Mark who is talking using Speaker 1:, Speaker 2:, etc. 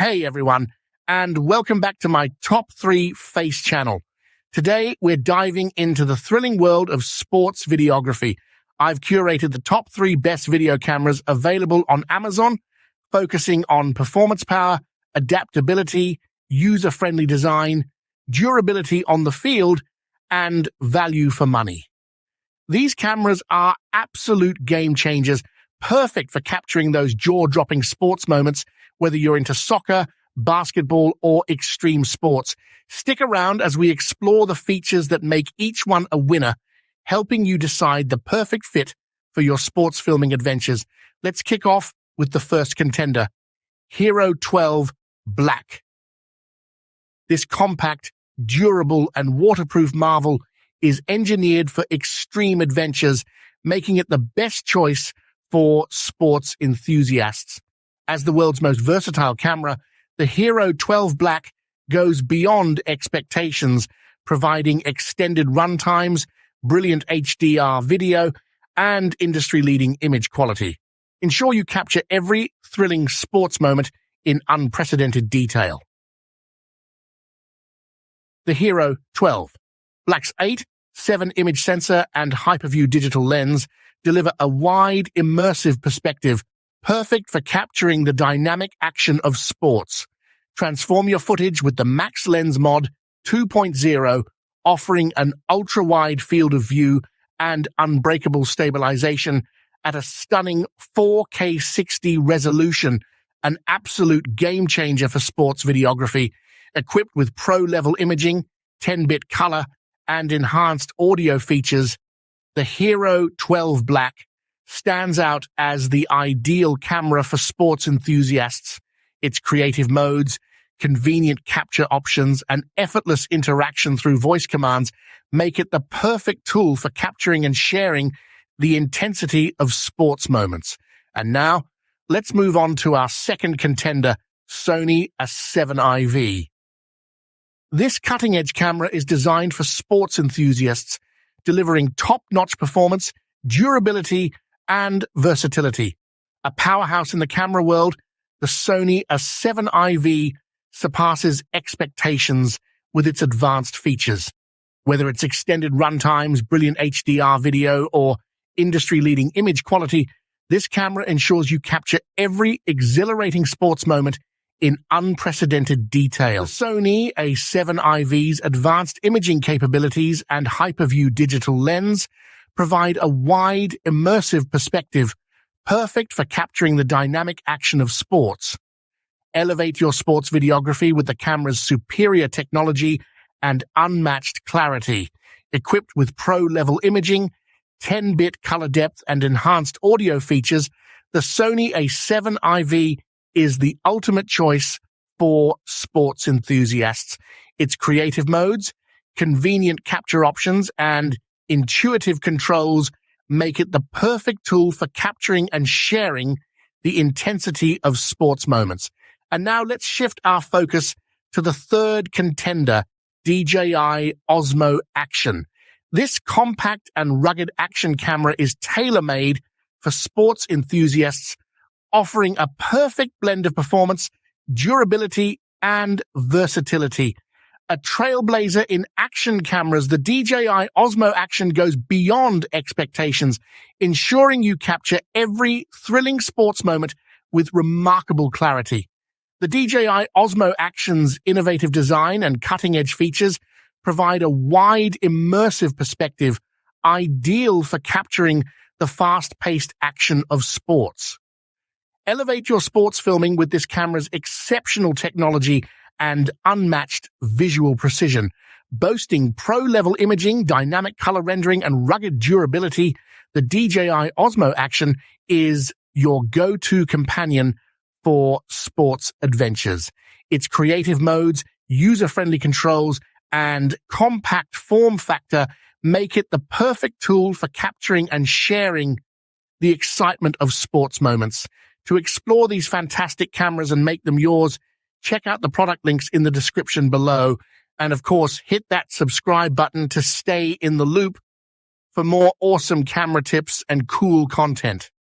Speaker 1: Hey everyone, and welcome back to my Top 3 Face channel. Today we're diving into the thrilling world of sports videography. I've curated the top 3 best video cameras available on Amazon, focusing on performance power, adaptability, user-friendly design, durability on the field, and value for money. These cameras are absolute game changers, perfect for capturing those jaw-dropping sports moments, whether you're into soccer, basketball, or extreme sports. Stick around as we explore the features that make each one a winner, helping you decide the perfect fit for your sports filming adventures. Let's kick off with the first contender, Hero 12 Black. This compact, durable, and waterproof marvel is engineered for extreme adventures, making it the best choice for sports enthusiasts. As the world's most versatile camera, the Hero 12 Black goes beyond expectations, providing extended runtimes, brilliant HDR video, and industry-leading image quality. Ensure you capture every thrilling sports moment in unprecedented detail. The Hero 12 Black's 8/7 image sensor and hyperview digital lens deliver a wide, immersive perspective, perfect for capturing the dynamic action of sports. Transform your footage with the Max Lens Mod 2.0, offering an ultra-wide field of view and unbreakable stabilization at a stunning 4K 60 resolution, an absolute game-changer for sports videography. Equipped with pro-level imaging, 10-bit color, and enhanced audio features, the Hero 12 Black stands out as the ideal camera for sports enthusiasts. Its creative modes, convenient capture options, and effortless interaction through voice commands make it the perfect tool for capturing and sharing the intensity of sports moments. And now, let's move on to our second contender, Sony A7 IV. This cutting-edge camera is designed for sports enthusiasts, delivering top-notch performance, durability, and versatility. A powerhouse in the camera world, the Sony A7 IV surpasses expectations with its advanced features. Whether it's extended runtimes, brilliant HDR video, or industry-leading image quality, this camera ensures you capture every exhilarating sports moment in unprecedented detail. The Sony A7 IV's advanced imaging capabilities and hyperview digital lens provide a wide, immersive perspective, perfect for capturing the dynamic action of sports. Elevate your sports videography with the camera's superior technology and unmatched clarity. Equipped with pro-level imaging, 10-bit color depth, and enhanced audio features, the Sony A7 IV is the ultimate choice for sports enthusiasts. Its creative modes, convenient capture options, and intuitive controls make it the perfect tool for capturing and sharing the intensity of sports moments. And now let's shift our focus to the third contender, DJI Osmo Action. This compact and rugged action camera is tailor-made for sports enthusiasts, offering a perfect blend of performance, durability, and versatility. A trailblazer in action cameras, the DJI Osmo Action goes beyond expectations, ensuring you capture every thrilling sports moment with remarkable clarity. The DJI Osmo Action's innovative design and cutting-edge features provide a wide, immersive perspective, ideal for capturing the fast-paced action of sports. Elevate your sports filming with this camera's exceptional technology and unmatched visual precision. Boasting pro-level imaging, dynamic color rendering, and rugged durability, the DJI Osmo Action is your go-to companion for sports adventures. Its creative modes, user-friendly controls, and compact form factor make it the perfect tool for capturing and sharing the excitement of sports moments. To explore these fantastic cameras and make them yours, check out the product links in the description below. And of course, hit that subscribe button to stay in the loop for more awesome camera tips and cool content.